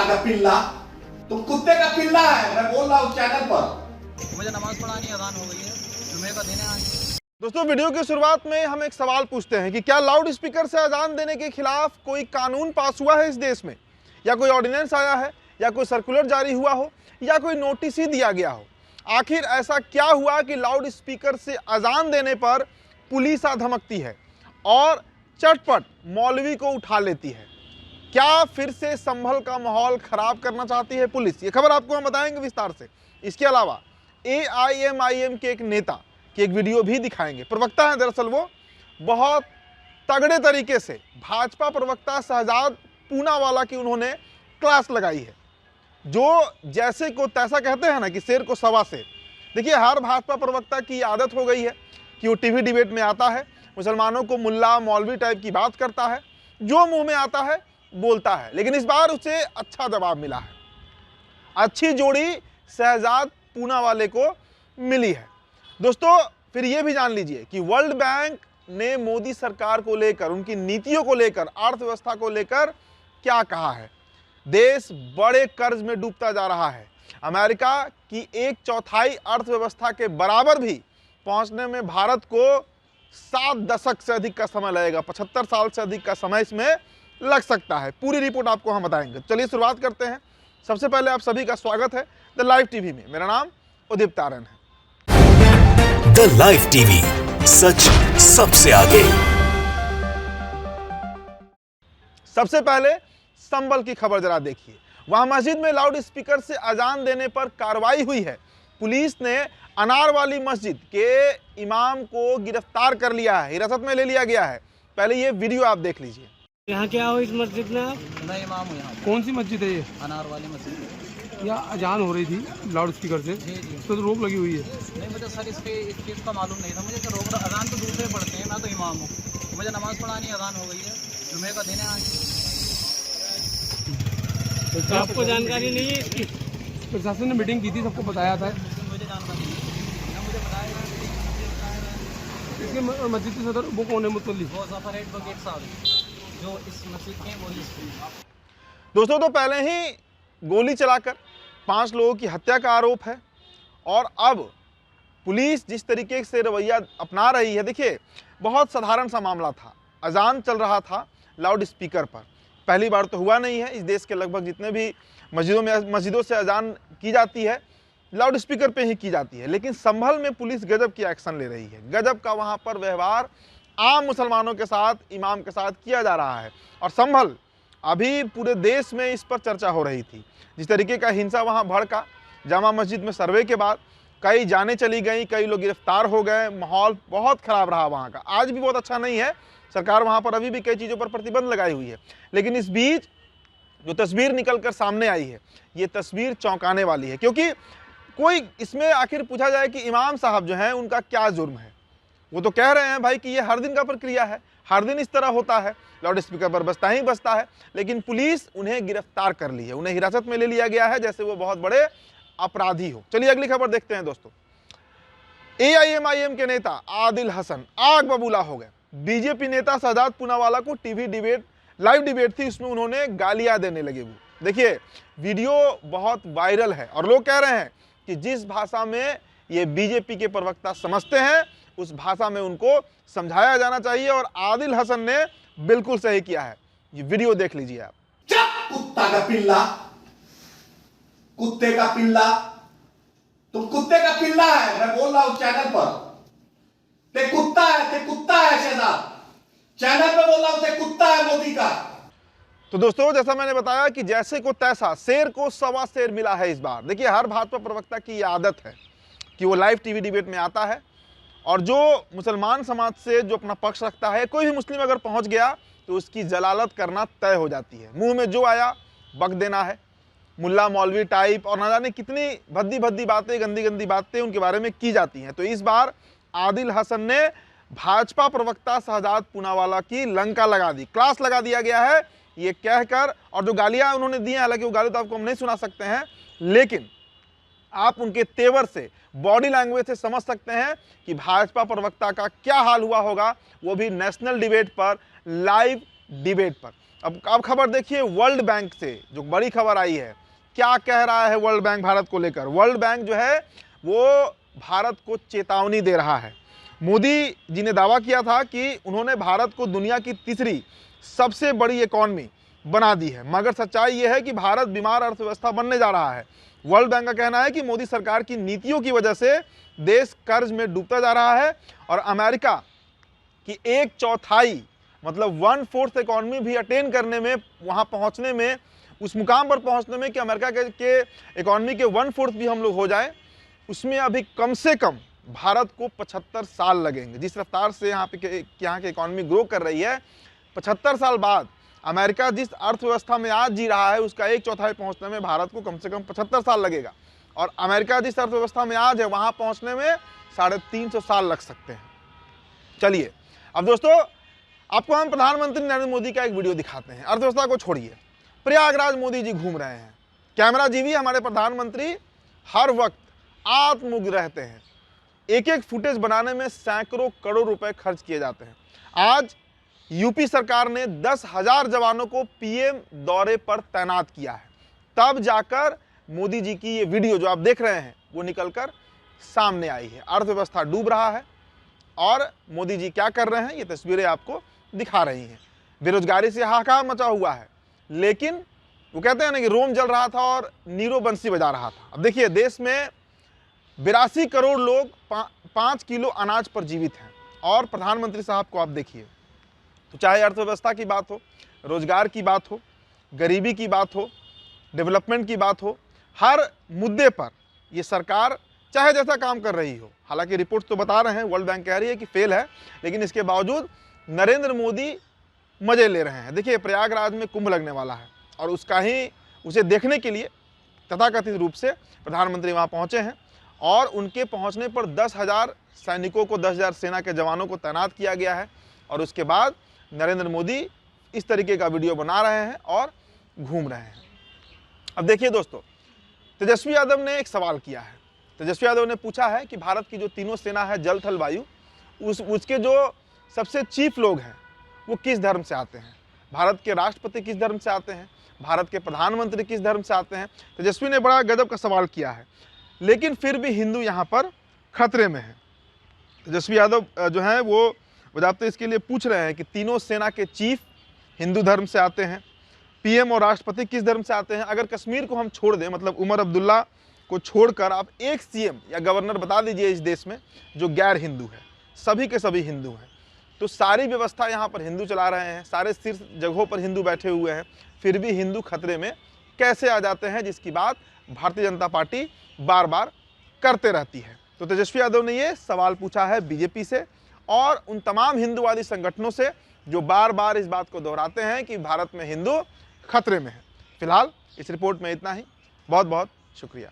का पिल्ला, तुम कुत्ते का पिल्ला है। मैं बोल रहा हूँ चैनल पर। मुझे नमाज पढ़ानी अजान हो गई है, जुमे का दिन है आज। दोस्तों, वीडियो की शुरुआत में हम एक सवाल पूछते हैं कि क्या लाउड स्पीकर से अजान देने के खिलाफ कोई कानून पास हुआ है इस देश में, या कोई ऑर्डिनेंस आया है, या कोई सर्कुलर जारी हुआ हो, या कोई नोटिस ही दिया गया हो। आखिर ऐसा क्या हुआ कि लाउड स्पीकर से अजान देने पर पुलिस आ धमकती है और चटपट मौलवी को उठा लेती है। क्या फिर से संभल का माहौल खराब करना चाहती है पुलिस? ये खबर आपको हम बताएंगे विस्तार से। इसके अलावा AIMIM के एक नेता की एक वीडियो भी दिखाएंगे। प्रवक्ता है दरअसल वो, बहुत तगड़े तरीके से भाजपा प्रवक्ता शहजाद पूनावाला की उन्होंने क्लास लगाई है। जो जैसे को तैसा कहते हैं ना कि शेर को सवा शेर। देखिए, हर भाजपा प्रवक्ता की आदत हो गई है कि वो टीवी डिबेट में आता है, मुसलमानों को मुल्ला मौलवी टाइप की बात करता है, जो मुंह में आता है बोलता है। लेकिन इस बार उसे अच्छा जवाब मिला है, अच्छी जोड़ी शहजाद पूनावाले को मिली है। दोस्तों, फिर ये भी जान लीजिए कि वर्ल्ड बैंक ने मोदी सरकार को लेकर, उनकी नीतियों को लेकर, अर्थव्यवस्था को लेकर क्या कहा है। देश बड़े कर्ज में डूबता जा रहा है। अमेरिका की 1/4 अर्थव्यवस्था के बराबर भी पहुंचने में भारत को 7 दशक से अधिक का समय लगेगा। 75 साल से अधिक का समय इसमें लग सकता है। पूरी रिपोर्ट आपको हम बताएंगे। चलिए शुरुआत करते हैं। सबसे पहले आप सभी का स्वागत है द लाइव टीवी में। मेरा नाम उदित तारन है। द लाइव टीवी, सच सबसे आगे। सबसे पहले संभल की खबर जरा देखिए। वहां मस्जिद में लाउड स्पीकर से अजान देने पर कार्रवाई हुई है। पुलिस ने अनार वाली मस्जिद के इमाम को गिरफ्तार कर लिया है, हिरासत में ले लिया गया है। पहले ये वीडियो आप देख लीजिए। यहाँ क्या हो इस मस्जिद में आप? मैं इमाम हूँ यहाँ। कौन सी मस्जिद है ये? अनार वाली मस्जिद। यहाँ अजान हो रही थी लाउड स्पीकर से, जी जी। इस पर तो रोक लगी हुई है। नहीं, मुझे सर इस चीज़ का मालूम नहीं था। मुझे तो रोक अजान तो दूसरे पढ़ते हैं, मैं तो इमाम हूँ। मुझे नमाज पढ़ानी अजान हो गई है, जुमे का दिन है आज। तो आपको जानकारी नहीं है इसकी? प्रशासन ने मीटिंग की थी, सबको बताया था। मुझे जानकारी नहीं ना, मुझे बताया इसके मस्जिद के सदर वो कौन है मुतल्लिक? वो सफर एडवोकेट साहब जो इस मस्जिद के वही। दोस्तों, तो पहले ही गोली चलाकर 5 लोगों की हत्या का आरोप है और अब पुलिस जिस तरीके से रवैया अपना रही है, देखिए बहुत साधारण सा मामला था। अजान चल रहा था लाउड स्पीकर पर। पहली बार तो हुआ नहीं है। इस देश के लगभग जितने भी मस्जिदों से अजान की जाती है लाउड स्पीकर पे ही की जाती है। लेकिन संभल में पुलिस गजब की एक्शन ले रही है। गजब का वहाँ पर व्यवहार आम मुसलमानों के साथ, इमाम के साथ किया जा रहा है। और संभल अभी पूरे देश में इस पर चर्चा हो रही थी। जिस तरीके का हिंसा वहाँ भड़का जामा मस्जिद में सर्वे के बाद, कई जानें चली गई, कई लोग गिरफ्तार हो गए, माहौल बहुत ख़राब रहा वहाँ का। आज भी बहुत अच्छा नहीं है। सरकार वहाँ पर अभी भी कई चीज़ों पर प्रतिबंध लगाई हुई है। लेकिन इस बीच जो तस्वीर निकल कर सामने आई है, ये तस्वीर चौंकाने वाली है। क्योंकि कोई इसमें आखिर पूछा जाए कि इमाम साहब जो हैं उनका क्या जुर्म है। वो तो कह रहे हैं भाई कि ये हर दिन का प्रक्रिया है, हर दिन इस तरह होता है, लाउड स्पीकर पर बजता ही बजता है। लेकिन पुलिस उन्हें गिरफ्तार कर ली है, उन्हें हिरासत में ले लिया गया है जैसे वो बहुत बड़े अपराधी हो। चलिए अगली खबर देखते हैं दोस्तों। AIMIM के नेता आदिल हसन आग बबूला हो गए। बीजेपी नेता शहजाद पूनावाला को टीवी डिबेट, लाइव डिबेट थी, उसमें उन्होंने गालियां देने लगे। वो देखिए वीडियो बहुत वायरल है और लोग कह रहे हैं कि जिस भाषा में ये बीजेपी के प्रवक्ता समझते हैं उस भाषा में उनको समझाया जाना चाहिए। और आदिल हसन ने बिल्कुल सही किया है। ये वीडियो देख लीजिए आप। चुप कुत्ता का पिल्ला, कुत्ते का पिल्ला, तुम कुत्ते का पिल्ला है। मैं बोल रहा हूं चैनल पर। ते कुत्ता है शहजाद। चैनल पे बोल रहा हूं, ते कुत्ता है मोदी का। तो दोस्तों, जैसा मैंने बताया कि जैसे को तैसा, शेर को सवा शेर मिला है इस बार। देखिए, हर भाजपा प्रवक्ता की ये आदत है कि वो लाइव टीवी डिबेट में आता है और जो मुसलमान समाज से जो अपना पक्ष रखता है, कोई भी मुस्लिम अगर पहुंच गया तो उसकी जलालत करना तय हो जाती है। मुंह में जो आया बक देना है, मुल्ला मौलवी टाइप, और ना जाने कितनी भद्दी भद्दी बातें, गंदी गंदी बातें उनके बारे में की जाती हैं। तो इस बार आदिल हसन ने भाजपा प्रवक्ता शहजाद पूनावाला की लंका लगा दी, क्लास लगा दिया गया है ये कहकर। और जो गालियां उन्होंने दी हैं, हालांकि वो गाली तो आपको हम नहीं सुना सकते हैं, लेकिन आप उनके तेवर से, बॉडी लैंग्वेज से समझ सकते हैं कि भाजपा प्रवक्ता का क्या हाल हुआ होगा, वो भी नेशनल डिबेट पर, लाइव डिबेट पर। अब खबर देखिए वर्ल्ड बैंक से, जो बड़ी खबर आई है। क्या कह रहा है वर्ल्ड बैंक भारत को लेकर? वर्ल्ड बैंक जो है वो भारत को चेतावनी दे रहा है। मोदी जी ने दावा किया था कि उन्होंने भारत को दुनिया की तीसरी सबसे बड़ी इकॉनमी बना दी है, मगर सच्चाई ये है कि भारत बीमार अर्थव्यवस्था बनने जा रहा है। वर्ल्ड बैंक का कहना है कि मोदी सरकार की नीतियों की वजह से देश कर्ज में डूबता जा रहा है और अमेरिका की 1/4 मतलब 1/4 इकॉनमी भी अटेन करने में, वहाँ पहुँचने में, उस मुकाम पर पहुँचने में कि अमेरिका के इकॉनमी के 1/4 भी हम लोग हो जाए, उसमें अभी कम से कम भारत को 75 साल लगेंगे। जिस रफ्तार से यहाँ की इकॉनमी ग्रो कर रही है, 75 साल बाद अमेरिका जिस अर्थव्यवस्था में आज जी रहा है उसका 1/4 पहुँचने में भारत को कम से कम 75 साल लगेगा। और अमेरिका जिस अर्थव्यवस्था में आज है वहाँ पहुँचने में 350 साल लग सकते हैं। चलिए अब दोस्तों आपको हम प्रधानमंत्री नरेंद्र मोदी का एक वीडियो दिखाते हैं। अर्थव्यवस्था को छोड़िए, प्रयागराज मोदी जी घूम रहे हैं। कैमरा जीवी हमारे प्रधानमंत्री हर वक्त आत्ममुग्ध रहते हैं। एक एक फुटेज बनाने में सैकड़ों करोड़ रुपए खर्च किए जाते हैं। आज यूपी सरकार ने 10,000 जवानों को पीएम दौरे पर तैनात किया है, तब जाकर मोदी जी की ये वीडियो जो आप देख रहे हैं वो निकलकर सामने आई है। अर्थव्यवस्था डूब रहा है और मोदी जी क्या कर रहे हैं ये तस्वीरें आपको दिखा रही हैं। बेरोजगारी से हाहाकार मचा हुआ है, लेकिन वो कहते हैं ना कि रोम जल रहा था और नीरो बंसी बजा रहा था। अब देखिए देश में 82 करोड़ लोग 5 किलो अनाज पर जीवित हैं और प्रधानमंत्री साहब को आप देखिए, तो चाहे अर्थव्यवस्था की बात हो, रोजगार की बात हो, गरीबी की बात हो, डेवलपमेंट की बात हो, हर मुद्दे पर ये सरकार चाहे जैसा काम कर रही हो, हालांकि रिपोर्ट तो बता रहे हैं, वर्ल्ड बैंक कह रही है कि फेल है, लेकिन इसके बावजूद नरेंद्र मोदी मजे ले रहे हैं। देखिए प्रयागराज में कुंभ लगने वाला है और उसे देखने के लिए तथाकथित रूप से प्रधानमंत्री वहाँ पहुँचे हैं और उनके पहुँचने पर 10,000 सैनिकों को, 10,000 सेना के जवानों को तैनात किया गया है और उसके बाद नरेंद्र मोदी इस तरीके का वीडियो बना रहे हैं और घूम रहे हैं। अब देखिए दोस्तों, तेजस्वी यादव ने एक सवाल किया है। तेजस्वी यादव ने पूछा है कि भारत की जो तीनों सेना है, जल थल वायु, उसके जो सबसे चीफ लोग हैं वो किस धर्म से आते हैं, भारत के राष्ट्रपति किस धर्म से आते हैं, भारत के प्रधानमंत्री किस धर्म से आते हैं। तेजस्वी ने बड़ा गजब का सवाल किया है, लेकिन फिर भी हिंदू यहाँ पर खतरे में है। तेजस्वी यादव जो हैं वो बजाते इसके लिए पूछ रहे हैं कि तीनों सेना के चीफ हिंदू धर्म से आते हैं, पीएम और राष्ट्रपति किस धर्म से आते हैं। अगर कश्मीर को हम छोड़ दें, मतलब उमर अब्दुल्ला को छोड़कर आप एक सीएम या गवर्नर बता दीजिए इस देश में जो गैर हिंदू है, सभी के सभी हिंदू हैं, तो सारी व्यवस्था यहाँ पर हिंदू चला रहे हैं, सारे शीर्ष जगहों पर हिंदू बैठे हुए हैं, फिर भी हिंदू खतरे में कैसे आ जाते हैं, जिसकी बात भारतीय जनता पार्टी बार बार करते रहती है। तो तेजस्वी यादव ने ये सवाल पूछा है बीजेपी से और उन तमाम हिंदूवादी संगठनों से जो बार बार इस बात को दोहराते हैं कि भारत में हिंदू खतरे में है। फिलहाल इस रिपोर्ट में इतना ही। बहुत बहुत शुक्रिया।